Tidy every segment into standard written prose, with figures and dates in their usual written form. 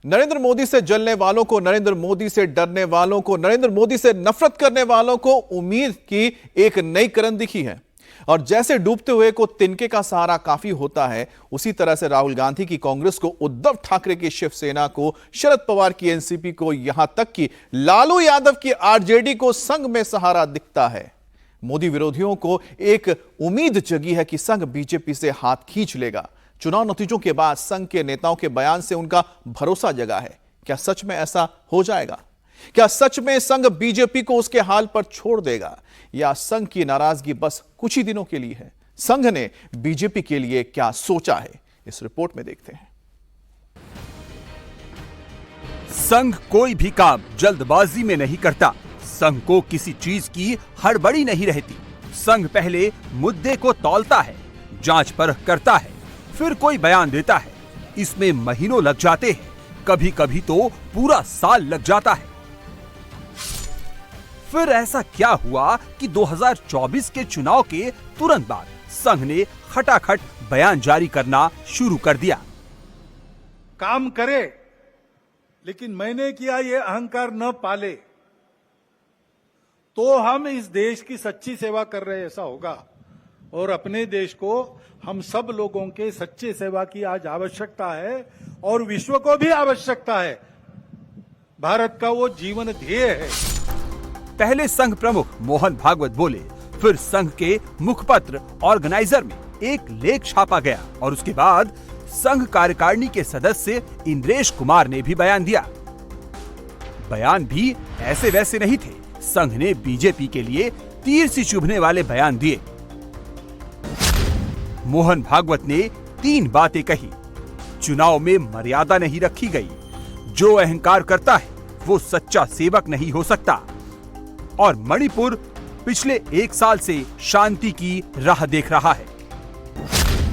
नरेंद्र मोदी से जलने वालों को, नरेंद्र मोदी से डरने वालों को, नरेंद्र मोदी से नफरत करने वालों को उम्मीद की एक नई किरण दिखी है। और जैसे डूबते हुए को तिनके का सहारा काफी होता है, उसी तरह से राहुल गांधी की कांग्रेस को, उद्धव ठाकरे की शिवसेना को, शरद पवार की एनसीपी को, यहां तक कि लालू यादव की आरजेडी को संघ में सहारा दिखता है। मोदी विरोधियों को एक उम्मीद जगी है कि संघ बीजेपी से हाथ खींच लेगा। चुनाव नतीजों के बाद संघ के नेताओं के बयान से उनका भरोसा जगा है। क्या सच में ऐसा हो जाएगा? क्या सच में संघ बीजेपी को उसके हाल पर छोड़ देगा, या संघ की नाराजगी बस कुछ ही दिनों के लिए है? संघ ने बीजेपी के लिए क्या सोचा है, इस रिपोर्ट में देखते हैं। संघ कोई भी काम जल्दबाजी में नहीं करता। संघ को किसी चीज की हड़बड़ी नहीं रहती। संघ पहले मुद्दे को तौलता है, जांच परख करता है, फिर कोई बयान देता है। इसमें महीनों लग जाते हैं, कभी कभी तो पूरा साल लग जाता है। फिर ऐसा क्या हुआ कि 2024 के चुनाव के तुरंत बाद संघ ने खटाखट बयान जारी करना शुरू कर दिया। काम करे लेकिन मैंने किया ये अहंकार न पाले, तो हम इस देश की सच्ची सेवा कर रहे ऐसा होगा। और अपने देश को, हम सब लोगों के सच्चे सेवा की आज आवश्यकता है और विश्व को भी आवश्यकता है। भारत का वो जीवन ध्येय है। पहले संघ प्रमुख मोहन भागवत बोले, फिर संघ के मुखपत्र ऑर्गेनाइजर में एक लेख छापा गया और उसके बाद संघ कार्यकारिणी के सदस्य इंद्रेश कुमार ने भी बयान दिया। बयान भी ऐसे वैसे नहीं थे। संघ ने बीजेपी के लिए तीर सी चुभने वाले बयान दिए। मोहन भागवत ने 3 बातें कही। चुनाव में मर्यादा नहीं रखी गई। जो अहंकार करता है वो सच्चा सेवक नहीं हो सकता। और मणिपुर पिछले 1 साल से शांति की राह देख रहा है।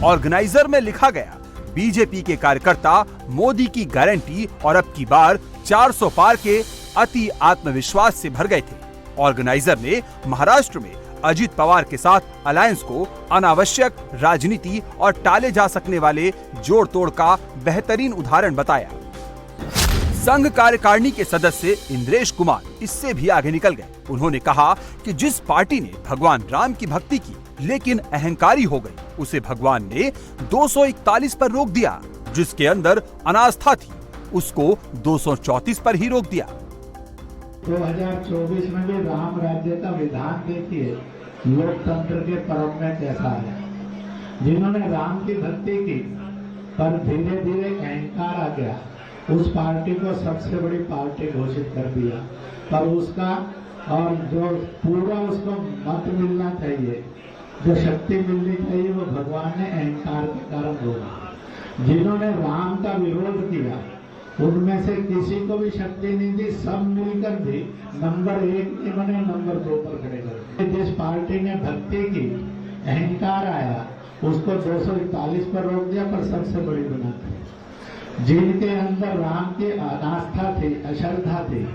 ऑर्गेनाइजर में लिखा गया, बीजेपी के कार्यकर्ता मोदी की गारंटी और अब की बार 400 पार के अति आत्मविश्वास से भर गए थे। ऑर्गेनाइजर ने महाराष्ट्र में अजित पवार के साथ अलायंस को अनावश्यक राजनीति और टाले जा सकने वाले जोड़ तोड़ का बेहतरीन उदाहरण बताया। संघ कार्यकारिणी के सदस्य इंद्रेश कुमार इससे भी आगे निकल गए। उन्होंने कहा कि जिस पार्टी ने भगवान राम की भक्ति की लेकिन अहंकारी हो गई, उसे भगवान ने 241 पर रोक दिया। जिसके अंदर अनास्था थी, उसको 234 पर ही रोक दिया। 2024 में भी राम राज्य का विधान देखिए, लोकतंत्र के पर्व में कैसा है। जिन्होंने राम की भक्ति की पर धीरे धीरे अहंकार आ गया, उस पार्टी को सबसे बड़ी पार्टी घोषित कर दिया। पर उसका और जो पूरा उसको मत मिलना चाहिए, जो शक्ति मिलनी चाहिए, वो भगवान ने अहंकार के कारण रोका। जिन्होंने राम का विरोध किया, उनमें से किसी को भी शक्ति नहीं दी। सब मिलकर भी नंबर 1 नहीं बने, नंबर 2 पर खड़े कर। जिस पार्टी ने भक्ति की, अहंकार आया, उसको 241 पर रोक दिया, पर सबसे बड़ी बना दी। जिनके अंदर राम की अनास्था थी, अश्रद्धा थी,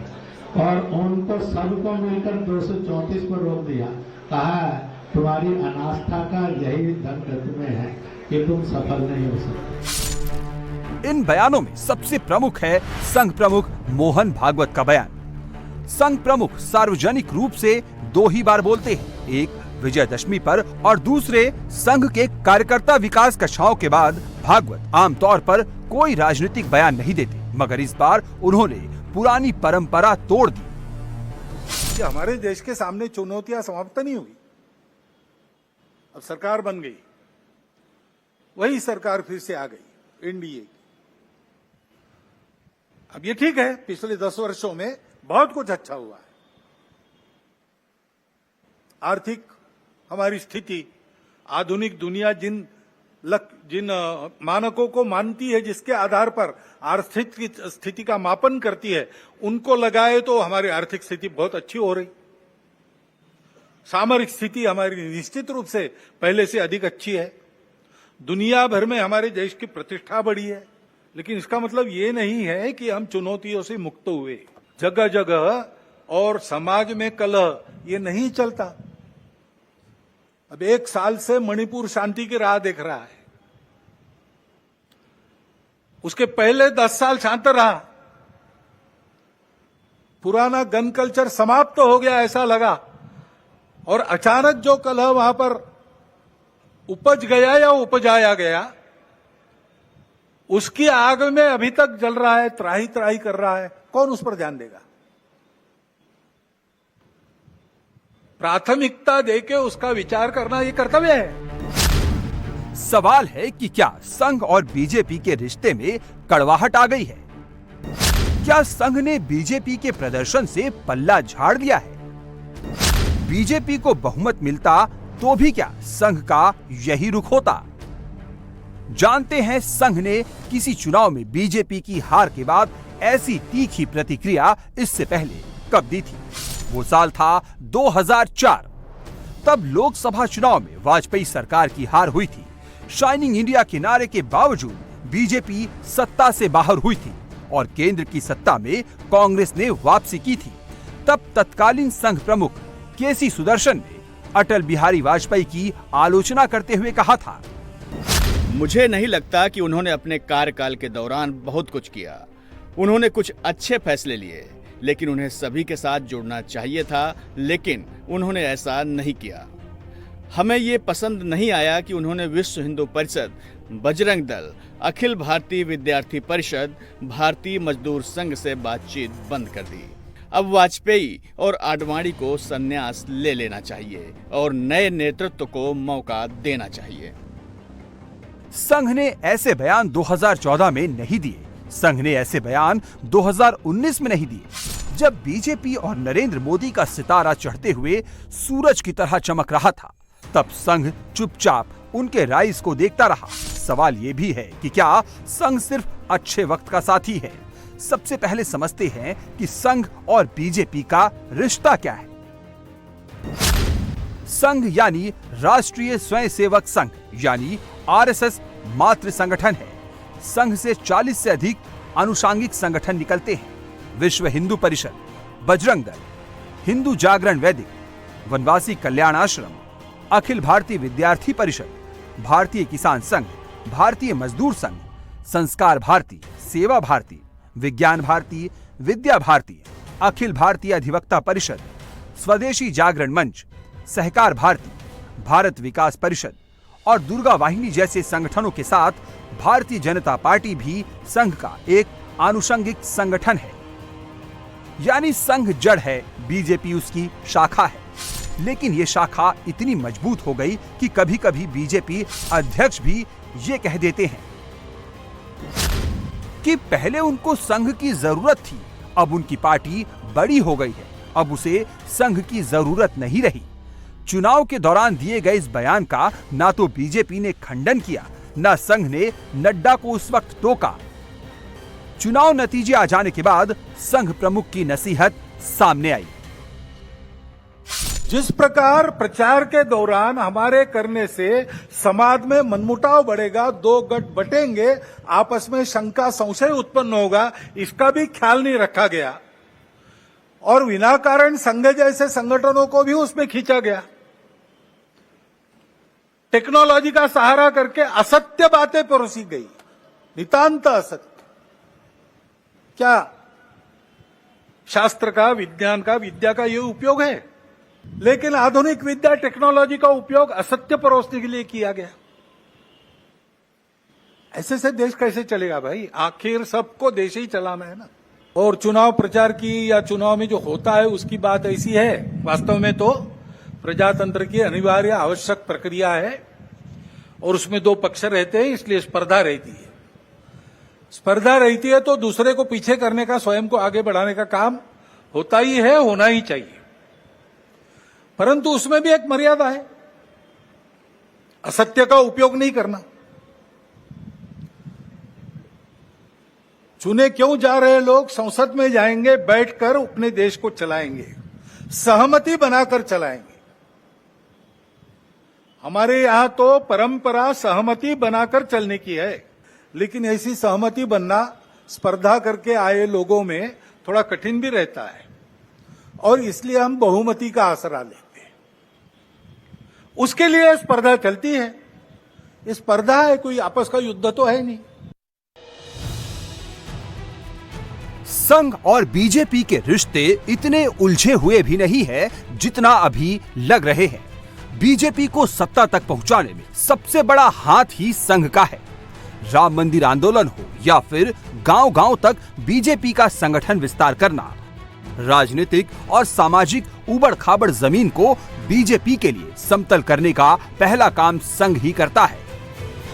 और उनको सबको मिलकर 234 पर रोक दिया। कहा तुम्हारी अनास्था का यही दंड तुम्हें है कि तुम सफल नहीं हो सकते। इन बयानों में सबसे प्रमुख है संघ प्रमुख मोहन भागवत का बयान। संघ प्रमुख सार्वजनिक रूप से 2 ही बार बोलते हैं, एक विजयदशमी पर और दूसरे संघ के कार्यकर्ता विकास कक्षाओं के बाद। भागवत आमतौर पर कोई राजनीतिक बयान नहीं देते, मगर इस बार उन्होंने पुरानी परंपरा तोड़ दी। हमारे देश के सामने चुनौतियां समाप्त नहीं हुई। अब सरकार बन गई, वही सरकार फिर से आ गई, एनडीए। अब ये ठीक है, पिछले 10 वर्षों में बहुत कुछ अच्छा हुआ है। आर्थिक हमारी स्थिति, आधुनिक दुनिया जिन मानकों को मानती है, जिसके आधार पर आर्थिक स्थिति का मापन करती है, उनको लगाए तो हमारी आर्थिक स्थिति बहुत अच्छी हो रही। सामरिक स्थिति हमारी निश्चित रूप से पहले से अधिक अच्छी है। दुनिया भर में हमारे देश की प्रतिष्ठा बढ़ी है। लेकिन इसका मतलब ये नहीं है कि हम चुनौतियों से मुक्त हुए। जगह जगह और समाज में कलह ये नहीं चलता। अब 1 साल से मणिपुर शांति की राह देख रहा है। उसके पहले 10 साल शांत रहा, पुराना गन कल्चर समाप्त हो गया ऐसा लगा, और अचानक जो कलह वहां पर उपज गया या उपजाया गया, उसकी आग में अभी तक जल रहा है, त्राही त्राही कर रहा है। कौन उस पर ध्यान देगा? प्राथमिकता देके उसका विचार करना ये कर्तव्य है। सवाल है कि क्या संघ और बीजेपी के रिश्ते में कड़वाहट आ गई है? क्या संघ ने बीजेपी के प्रदर्शन से पल्ला झाड़ दिया है? बीजेपी को बहुमत मिलता तो भी क्या संघ का यही रुख होता? जानते हैं संघ ने किसी चुनाव में बीजेपी की हार के बाद ऐसी तीखी प्रतिक्रिया इससे पहले कब दी थी। वो साल था 2004। तब लोकसभा चुनाव में वाजपेयी सरकार की हार हुई थी। शाइनिंग इंडिया के नारे के बावजूद बीजेपी सत्ता से बाहर हुई थी और केंद्र की सत्ता में कांग्रेस ने वापसी की थी। तब तत्कालीन संघ प्रमुख केसी सुदर्शन ने अटल बिहारी वाजपेयी की आलोचना करते हुए कहा था, मुझे नहीं लगता कि उन्होंने अपने कार्यकाल के दौरान बहुत कुछ किया। उन्होंने कुछ अच्छे फैसले लिए, लेकिन उन्हें सभी के साथ जुड़ना चाहिए था, लेकिन उन्होंने ऐसा नहीं किया। हमें ये पसंद नहीं आया कि उन्होंने विश्व हिंदू परिषद, बजरंग दल, अखिल भारतीय विद्यार्थी परिषद, भारतीय मजदूर संघ से बातचीत बंद कर दी। अब वाजपेयी और आडवाणी को संन्यास ले लेना चाहिए और नए नेतृत्व को मौका देना चाहिए। संघ ने ऐसे बयान 2014 में नहीं दिए। संघ ने ऐसे बयान 2019 में नहीं दिए, जब बीजेपी और नरेंद्र मोदी का सितारा चढ़ते हुए सूरज की तरह चमक रहा था। तब संघ चुपचाप उनके राइज को देखता रहा। सवाल ये भी है कि क्या संघ सिर्फ अच्छे वक्त का साथी है? सबसे पहले समझते हैं कि संघ और बीजेपी का रिश्ता क्या है। संघ यानी राष्ट्रीय स्वयंसेवक संघ यानी आरएसएस मातृ संगठन है। संघ से 40 से अधिक अनुषांगिक संगठन निकलते हैं। विश्व हिंदू परिषद, बजरंग दल, हिंदू जागरण वैदिक, वनवासी कल्याण आश्रम, अखिल भारतीय विद्यार्थी परिषद, भारतीय किसान संघ, भारतीय मजदूर संघ, संस्कार भारती, सेवा भारती, विज्ञान भारती, विद्या भारती, अखिल भारतीय अधिवक्ता परिषद, स्वदेशी जागरण मंच, सहकार भारती, भारत विकास परिषद और दुर्गा वाहिनी जैसे संगठनों के साथ भारतीय जनता पार्टी भी संघ का एक आनुषंगिक संगठन है। यानी संघ जड़ है, बीजेपी उसकी शाखा है। लेकिन ये शाखा इतनी मजबूत हो गई कि कभी कभी बीजेपी अध्यक्ष भी ये कह देते हैं कि पहले उनको संघ की जरूरत थी, अब उनकी पार्टी बड़ी हो गई है, अब उसे संघ की जरूरत नहीं रही। चुनाव के दौरान दिए गए इस बयान का ना तो बीजेपी ने खंडन किया, ना संघ ने नड्डा को उस वक्त टोका। चुनाव नतीजे आ जाने के बाद संघ प्रमुख की नसीहत सामने आई। जिस प्रकार प्रचार के दौरान हमारे करने से समाज में मनमुटाव बढ़ेगा, दो गठ बटेंगे, आपस में शंका संशय उत्पन्न होगा, इसका भी ख्याल नहीं रखा गया और विनाकारण संघ जैसे संगठनों को भी उसमें खींचा गया। टेक्नोलॉजी का सहारा करके असत्य बातें परोसी गई, नितांत असत्य। क्या शास्त्र का, विज्ञान का, विद्या का ये उपयोग है? लेकिन आधुनिक विद्या, टेक्नोलॉजी का उपयोग असत्य परोसने के लिए किया गया। ऐसे से देश कैसे चलेगा भाई? आखिर सबको देश ही चलाना है ना। और चुनाव प्रचार की या चुनाव में जो होता है उसकी बात ऐसी है, वास्तव में तो प्रजातंत्र की अनिवार्य आवश्यक प्रक्रिया है और उसमें दो पक्ष रहते हैं, इसलिए स्पर्धा रहती है। स्पर्धा रहती है तो दूसरे को पीछे करने का, स्वयं को आगे बढ़ाने का काम होता ही है, होना ही चाहिए। परंतु उसमें भी एक मर्यादा है, असत्य का उपयोग नहीं करना। चुने क्यों जा रहे लोग संसद में जाएंगे, बैठकर अपने देश को चलाएंगे, सहमति बनाकर चलाएंगे। हमारे यहां तो परंपरा सहमति बनाकर चलने की है, लेकिन ऐसी सहमति बनना स्पर्धा करके आए लोगों में थोड़ा कठिन भी रहता है और इसलिए हम बहुमति का आसरा लेते हैं। उसके लिए स्पर्धा चलती है। ये स्पर्धा है, कोई आपस का युद्ध तो है नहीं। संघ और बीजेपी के रिश्ते इतने उलझे हुए भी नहीं है जितना अभी लग रहे हैं। बीजेपी को सत्ता तक पहुंचाने में सबसे बड़ा हाथ ही संघ का है। राम मंदिर आंदोलन हो या फिर गांव-गांव तक बीजेपी का संगठन विस्तार करना, राजनीतिक और सामाजिक उबड़-खाबड़ जमीन को बीजेपी के लिए समतल करने का पहला काम संघ ही करता है।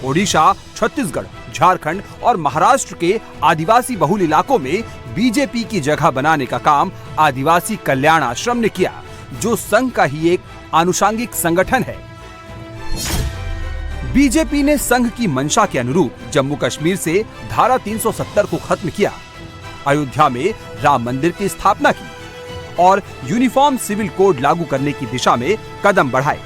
ओडिशा, छत्तीसगढ़, झारखंड और महाराष्ट्र के आदिवासी बहुल इलाकों में बीजेपी की जगह बनाने का काम आदिवासी कल्याण आश्रम ने किया, जो संघ का ही एक आनुषंगिक संगठन है। बीजेपी ने संघ की मंशा के अनुरूप जम्मू कश्मीर से धारा 370 को खत्म किया, अयोध्या में राम मंदिर की स्थापना की और यूनिफॉर्म सिविल कोड लागू करने की दिशा में कदम बढ़ाए।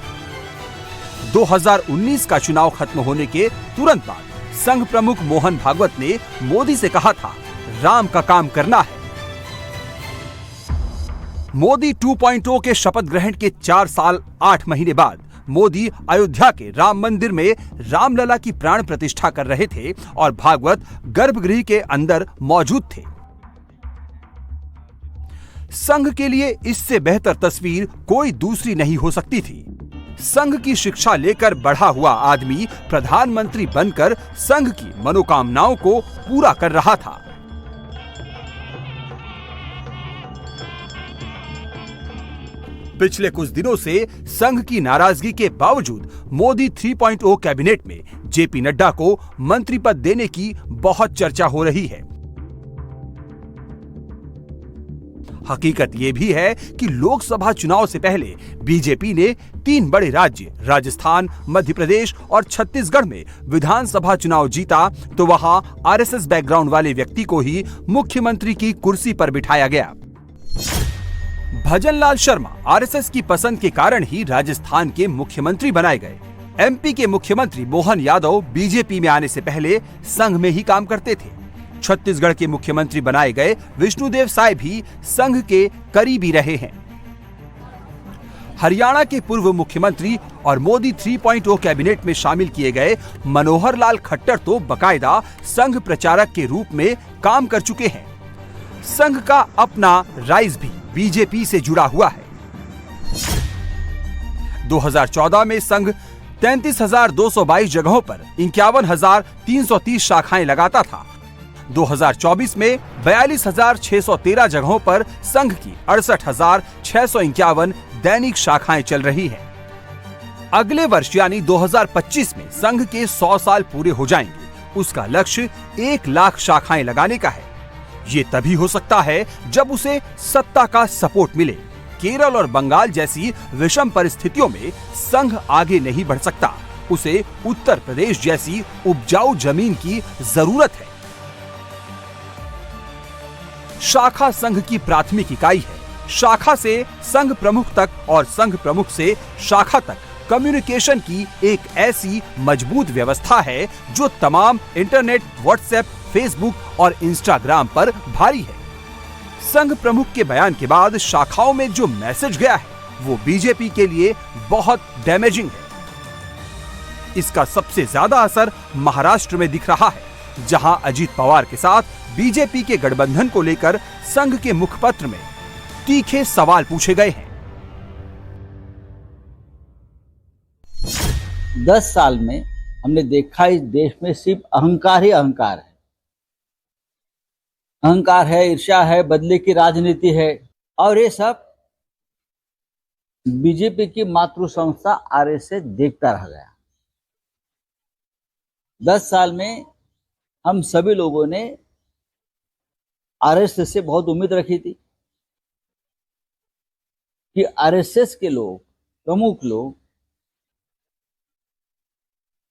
2019 का चुनाव खत्म होने के तुरंत बाद संघ प्रमुख मोहन भागवत ने मोदी से कहा था, राम का काम करना है। मोदी 2.0 के शपथ ग्रहण के 4 साल 8 महीने बाद मोदी अयोध्या के राम मंदिर में रामलला की प्राण प्रतिष्ठा कर रहे थे और भागवत गर्भगृह के अंदर मौजूद थे। संघ के लिए इससे बेहतर तस्वीर कोई दूसरी नहीं हो सकती थी। संघ की शिक्षा लेकर बढ़ा हुआ आदमी प्रधानमंत्री बनकर संघ की मनोकामनाओं को पूरा कर रहा था। पिछले कुछ दिनों से संघ की नाराजगी के बावजूद मोदी 3.0 कैबिनेट में जेपी नड्डा को मंत्री पद देने की बहुत चर्चा हो रही है। हकीकत यह भी है कि लोकसभा चुनाव से पहले बीजेपी ने 3 बड़े राज्य राजस्थान, मध्य प्रदेश और छत्तीसगढ़ में विधानसभा चुनाव जीता, तो वहां आरएसएस बैकग्राउंड वाले व्यक्ति को ही मुख्यमंत्री की कुर्सी पर बिठाया गया। भजनलाल शर्मा आरएसएस की पसंद के कारण ही राजस्थान के मुख्यमंत्री बनाए गए। एमपी के मुख्यमंत्री मोहन यादव बीजेपी में आने से पहले संघ में ही काम करते थे। छत्तीसगढ़ के मुख्यमंत्री बनाए गए विष्णुदेव साय भी संघ के करीबी रहे हैं। हरियाणा के पूर्व मुख्यमंत्री और मोदी 3.0 कैबिनेट में शामिल किए गए मनोहर लाल खट्टर तो बकायदा संघ प्रचारक के रूप में काम कर चुके हैं। संघ का अपना राइज भी बीजेपी से जुड़ा हुआ है। 2014 में संघ 33,222 जगहों पर 51,330 शाखाएं लगाता था। 2024 में 42,613 जगहों पर संघ की 68,651 दैनिक शाखाएं चल रही हैं। अगले वर्ष यानी 2025 में संघ के 100 साल पूरे हो जाएंगे। उसका लक्ष्य 1 लाख शाखाएं लगाने का है। ये तभी हो सकता है जब उसे सत्ता का सपोर्ट मिले। केरल और बंगाल जैसी विषम परिस्थितियों में संघ आगे नहीं बढ़ सकता। उसे उत्तर प्रदेश जैसी उपजाऊ जमीन की जरूरत है। शाखा संघ की प्राथमिक इकाई है। शाखा से संघ प्रमुख तक और संघ प्रमुख से शाखा तक कम्युनिकेशन की एक ऐसी मजबूत व्यवस्था है जो तमाम इंटरनेट, व्हाट्सएप, फेसबुक और इंस्टाग्राम पर भारी है। संघ प्रमुख के बयान के बाद शाखाओं में जो मैसेज गया है वो बीजेपी के लिए बहुत डैमेजिंग है। इसका सबसे ज्यादा असर महाराष्ट्र में दिख रहा है, जहां अजीत पवार के साथ बीजेपी के गठबंधन को लेकर संघ के मुखपत्र में तीखे सवाल पूछे गए हैं। 10 साल में हमने देखा इस देश में सिर्फ अहंकार ही अहंकार है। अहंकार है, ईर्ष्या है, बदले की राजनीति है और ये सब बीजेपी की मातृ संस्था आरएसएस देखता रह गया। 10 साल में हम सभी लोगों ने आरएसएस से बहुत उम्मीद रखी थी कि आरएसएस के लोग, प्रमुख लोग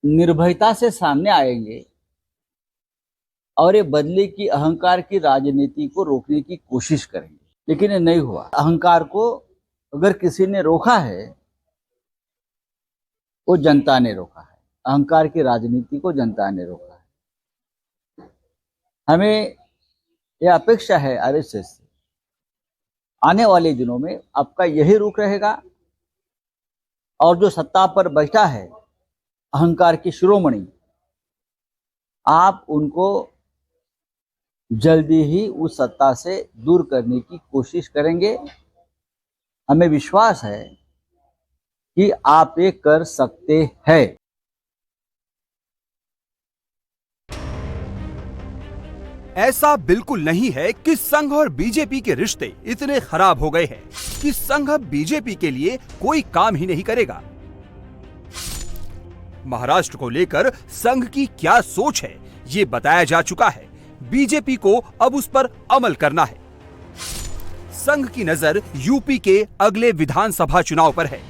निर्भयता से सामने आएंगे और ये बदले की अहंकार की राजनीति को रोकने की कोशिश करेंगे, लेकिन ये नहीं हुआ। अहंकार को अगर किसी ने रोका है वो जनता ने रोका है। अहंकार की राजनीति को जनता ने रोका है। हमें यह अपेक्षा है आरएसएस से, आने वाले दिनों में आपका यही रुख रहेगा और जो सत्ता पर बैठा है अहंकार की शिरोमणि, आप उनको जल्दी ही उस सत्ता से दूर करने की कोशिश करेंगे। हमें विश्वास है कि आप ये कर सकते हैं। ऐसा बिल्कुल नहीं है कि संघ और बीजेपी के रिश्ते इतने खराब हो गए हैं कि संघ अब बीजेपी के लिए कोई काम ही नहीं करेगा। महाराष्ट्र को लेकर संघ की क्या सोच है, ये बताया जा चुका है। बीजेपी को अब उस पर अमल करना है। संघ की नजर यूपी के अगले विधानसभा चुनाव पर है।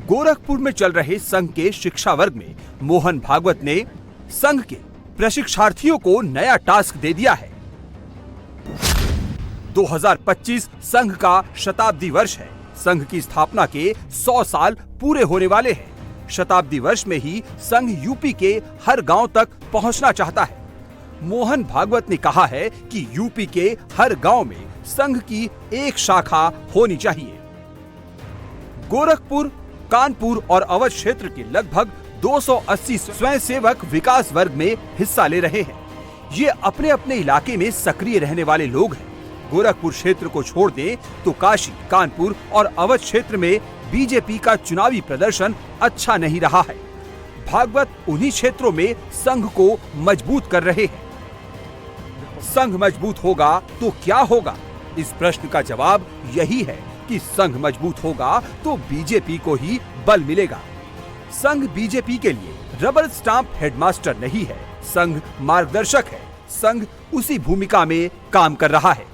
गोरखपुर में चल रहे संघ के शिक्षा वर्ग में मोहन भागवत ने संघ के प्रशिक्षार्थियों को नया टास्क दे दिया है। 2025 संघ का शताब्दी वर्ष है। संघ की स्थापना के 100 साल पूरे होने वाले हैं। शताब्दी वर्ष में ही संघ यूपी के हर गांव तक पहुंचना चाहता है। मोहन भागवत ने कहा है कि यूपी के हर गांव में संघ की एक शाखा होनी चाहिए। गोरखपुर, कानपुर और अवध क्षेत्र के लगभग 280 स्वयंसेवक विकास वर्ग में हिस्सा ले रहे हैं। ये अपने अपने इलाके में सक्रिय रहने वाले लोग हैं। गोरखपुर क्षेत्र को छोड़ दें तो काशी, कानपुर और अवध क्षेत्र में बीजेपी का चुनावी प्रदर्शन अच्छा नहीं रहा है। भागवत उन्हीं क्षेत्रों में संघ को मजबूत कर रहे हैं। संघ मजबूत होगा तो क्या होगा? इस प्रश्न का जवाब यही है कि संघ मजबूत होगा तो बीजेपी को ही बल मिलेगा। संघ बीजेपी के लिए रबर स्टाम्प हेडमास्टर नहीं है, संघ मार्गदर्शक है। संघ उसी भूमिका में काम कर रहा है।